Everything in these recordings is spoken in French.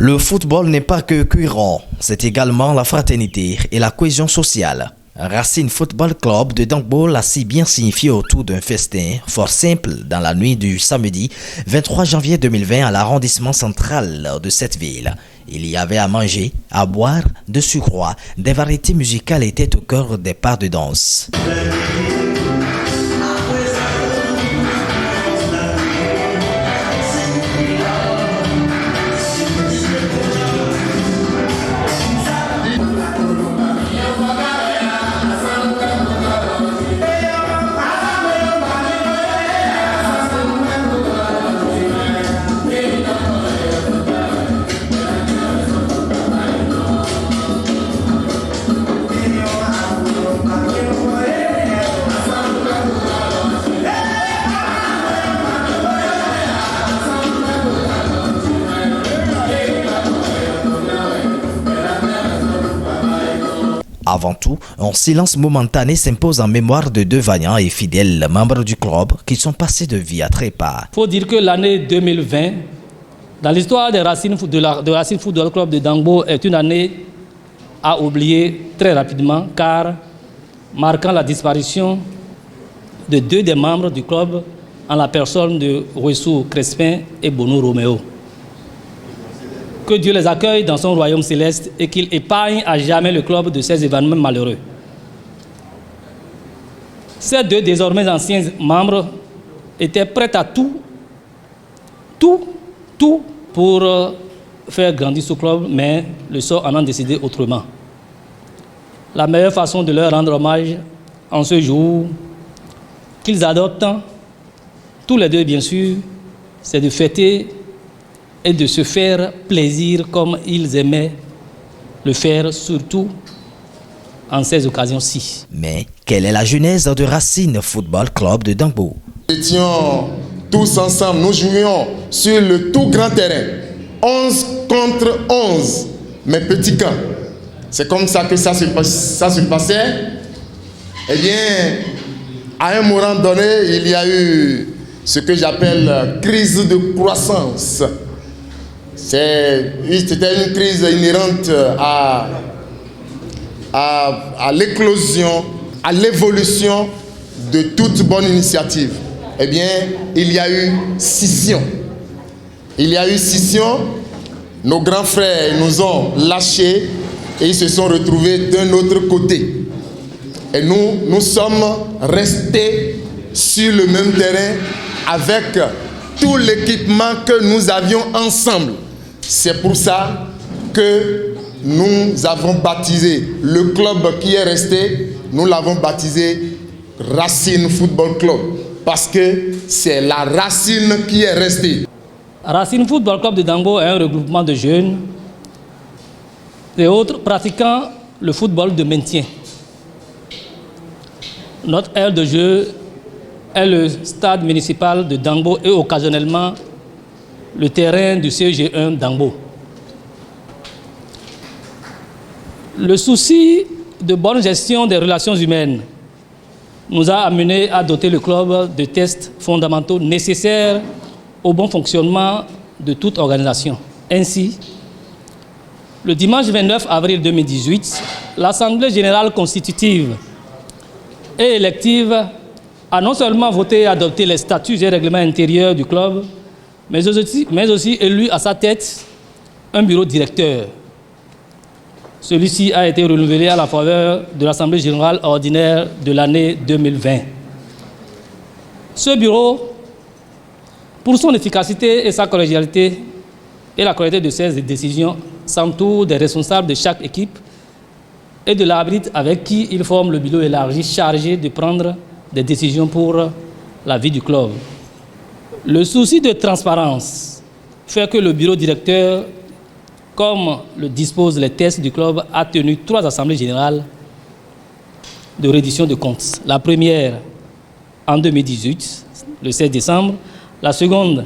Le football n'est pas que cuirant, c'est également la fraternité et la cohésion sociale. Racine Football Club de Dangbo l'a si bien signifié autour d'un festin fort simple dans la nuit du samedi 23 janvier 2020 à l'arrondissement central de cette ville. Il y avait à manger, à boire, de surcroît, des variétés musicales étaient au cœur des parts de danse. Avant tout, un silence momentané s'impose en mémoire de deux vaillants et fidèles membres du club qui sont passés de vie à trépas. Il faut dire que l'année 2020, dans l'histoire de Racine Football Club de Dangbo, est une année à oublier très rapidement car marquant la disparition de deux des membres du club en la personne de Wessou Crespin et Bono Roméo. Que Dieu les accueille dans son royaume céleste et qu'il épargne à jamais le club de ces événements malheureux. Ces deux désormais anciens membres étaient prêts à tout pour faire grandir ce club, mais le sort en a décidé autrement. La meilleure façon de leur rendre hommage en ce jour qu'ils adoptent, tous les deux bien sûr, c'est de fêter et de se faire plaisir comme ils aimaient le faire, surtout en ces occasions-ci. Mais quelle est la genèse de Racine Football Club de Dangbo? Nous étions tous ensemble, nous jouions sur le tout grand terrain, 11 contre 11, mais petits camps. C'est comme ça que ça se passait. Eh bien, à un moment donné, il y a eu ce que j'appelle crise de croissance. C'était une crise inhérente à l'éclosion, à l'évolution de toute bonne initiative. Eh bien, il y a eu scission. Il y a eu scission. Nos grands frères nous ont lâchés et ils se sont retrouvés d'un autre côté. Et nous sommes restés sur le même terrain avec tout l'équipement que nous avions ensemble. C'est pour ça que nous avons baptisé le club qui est resté, nous l'avons baptisé Racine Football Club, parce que c'est la racine qui est restée. Racine Football Club de Dangbo est un regroupement de jeunes et autres pratiquant le football de maintien. Notre aire de jeu est le stade municipal de Dangbo et occasionnellement le terrain du CG1 Dangbo. Le souci de bonne gestion des relations humaines nous a amenés à doter le club de tests fondamentaux nécessaires au bon fonctionnement de toute organisation. Ainsi, le dimanche 29 avril 2018, l'Assemblée générale constitutive et élective a non seulement voté et adopté les statuts et règlements intérieurs du club, mais aussi élu à sa tête un bureau directeur. Celui-ci a été renouvelé à la faveur de l'Assemblée générale ordinaire de l'année 2020. Ce bureau, pour son efficacité et sa collégialité et la qualité de ses décisions, s'entoure des responsables de chaque équipe et de l'arbitre avec qui il forme le bureau élargi chargé de prendre des décisions pour la vie du club. Le souci de transparence fait que le bureau directeur, comme le disposent les tests du club, a tenu 3 assemblées générales de reddition de comptes. La première en 2018, le 16 décembre, la seconde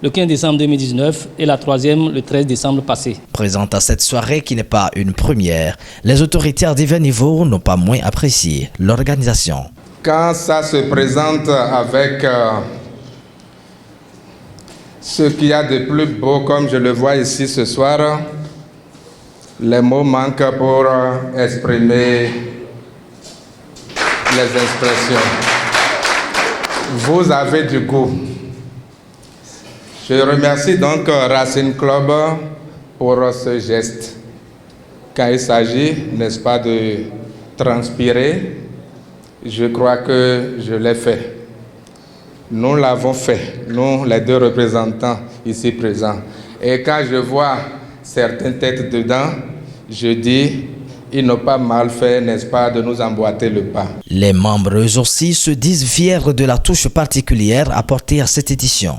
le 15 décembre 2019 et la troisième le 13 décembre passé. Présente à cette soirée qui n'est pas une première, les autorités à divers niveaux n'ont pas moins apprécié l'organisation. Quand ça se présente avec Ce qu'il y a de plus beau, comme je le vois ici ce soir, les mots manquent pour exprimer les expressions. Vous avez du goût. Je remercie donc Racing Club pour ce geste. Quand il s'agit, n'est-ce pas, de transpirer, je crois que je l'ai fait. Nous l'avons fait, nous les deux représentants ici présents. Et quand je vois certaines têtes dedans, je dis, ils n'ont pas mal fait, n'est-ce pas, de nous emboîter le pas. Les membres aussi se disent fiers de la touche particulière apportée à cette édition.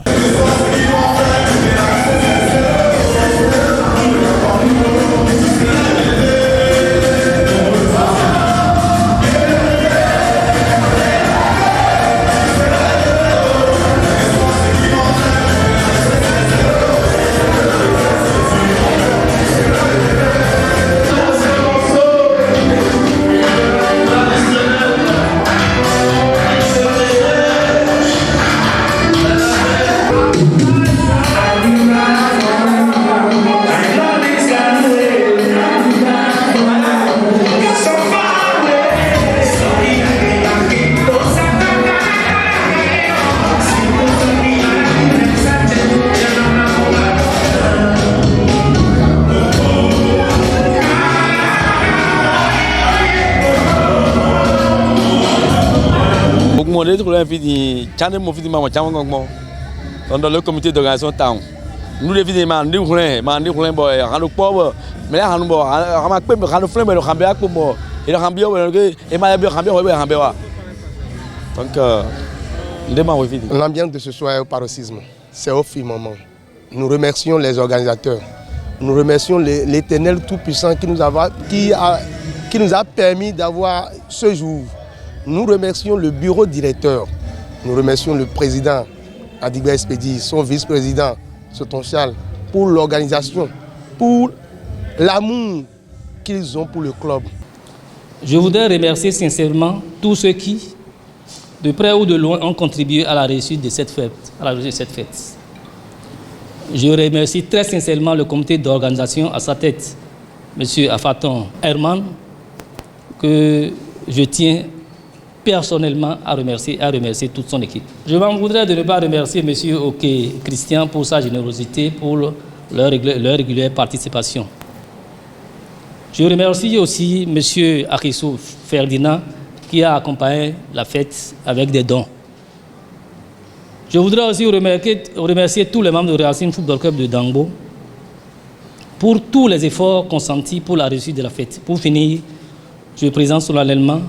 Dans le comité d'organisation town. Nous les vidéos mandi rouler boy rando pauvre mais là rando rama pe rando flemme le rambia ko mo il rambia et ma bien rambia donc l'ambiance de ce soir est au paroxysme, c'est au fil moment. Nous remercions les organisateurs, nous remercions l'Éternel Tout-Puissant qui nous a permis d'avoir ce jour. Nous remercions le bureau directeur, nous remercions le président Adigba Espedi, son vice-président Soton Charles, pour l'organisation, pour l'amour qu'ils ont pour le club. Je voudrais remercier sincèrement tous ceux qui, de près ou de loin, ont contribué à la réussite de cette fête. Je remercie très sincèrement le comité d'organisation à sa tête, M. Afaton Herman, que je tiens personnellement à remercier toute son équipe. Je m'en voudrais de ne pas remercier M. Oké Christian pour sa générosité, pour leur régulière participation. Je remercie aussi M. Akissou Ferdinand qui a accompagné la fête avec des dons. Je voudrais aussi remercier tous les membres de Racing Football Club de Dangbo pour tous les efforts consentis pour la réussite de la fête. Pour finir, je présente solennellement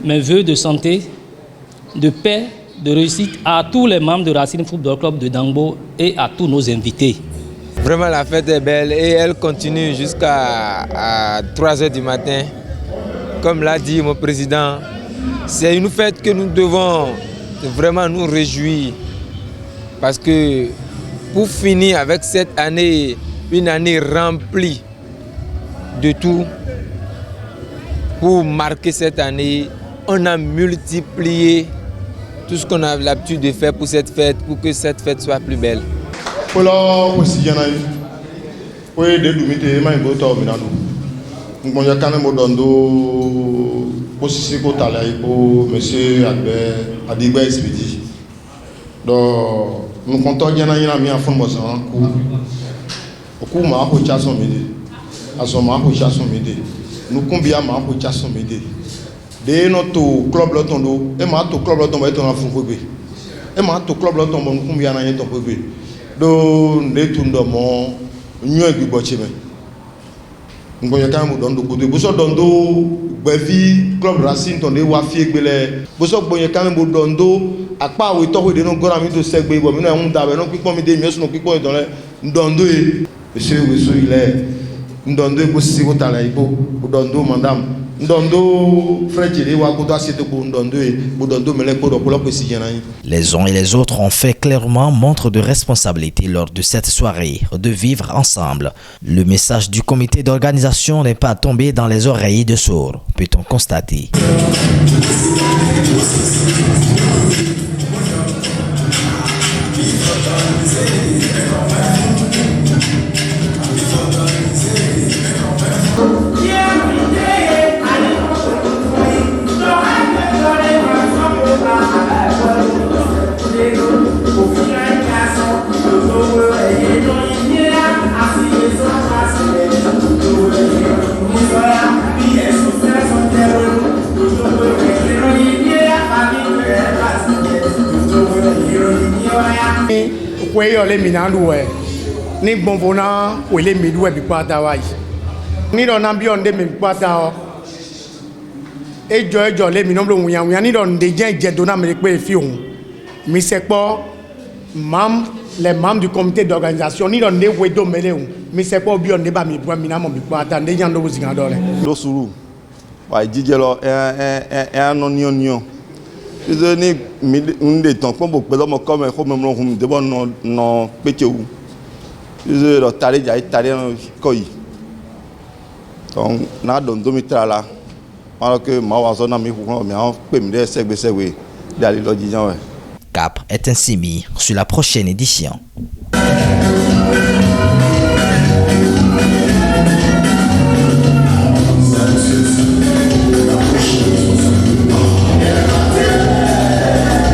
mes vœux de santé, de paix, de réussite à tous les membres de Racing Football Club de Dangbo et à tous nos invités. Vraiment, la fête est belle et elle continue jusqu'à 3 h du matin. Comme l'a dit mon président, c'est une fête que nous devons vraiment nous réjouir. Parce que pour finir avec cette année, une année remplie de tout, pour marquer cette année, on a multiplié tout ce qu'on a l'habitude de faire pour cette fête, pour que cette fête soit plus belle. Nous comptons bien à fond nous combien ma de notre club lotondo et ma to club lotondo est en fond et ma to club lotondo nous combien na yeton bébé do ne tundo mo nyo bi bochime ngoya kan mo dondo ko de boso dondo bevi club Racing ton de wa fi egbele boso gboyen kan mo dondo apa we to we de no gora mi to segbe bo mi na un da be no pipo mi de mi so no pipo don le dondo e monsieur we so ile ndondo ko si ko tala ibo ndondo madame ndondo frère wa ko do asiete ko ndondo e ndondo mele ko do ko si yana. Les uns et les autres ont fait clairement montre de responsabilité lors de cette soirée, de vivre ensemble. Le message du comité d'organisation n'est pas tombé dans les oreilles de sourds, peut-on constater. Kweyole minanduwe ni bonvona wele midwe bikwata wai ni don ambion de bikwata ejo le minomlo wuya ni don de je dona me pe fi ohun mi sepo les membres du comité d'organisation ni don de wedo mele ohun mi sepo bi on de ba mi bua mi na mo bikwata de yan do wuzinga dole do suru wa jijelo anonion ils ni un temps pour beaucoup de gens comme nous devons non péter où ils ont taré déjà taré quoi donc na don domitra là alors que ma wazona mi pour mais on peut me segbe d'aller le disant. Cap est ainsi mis sur la prochaine édition.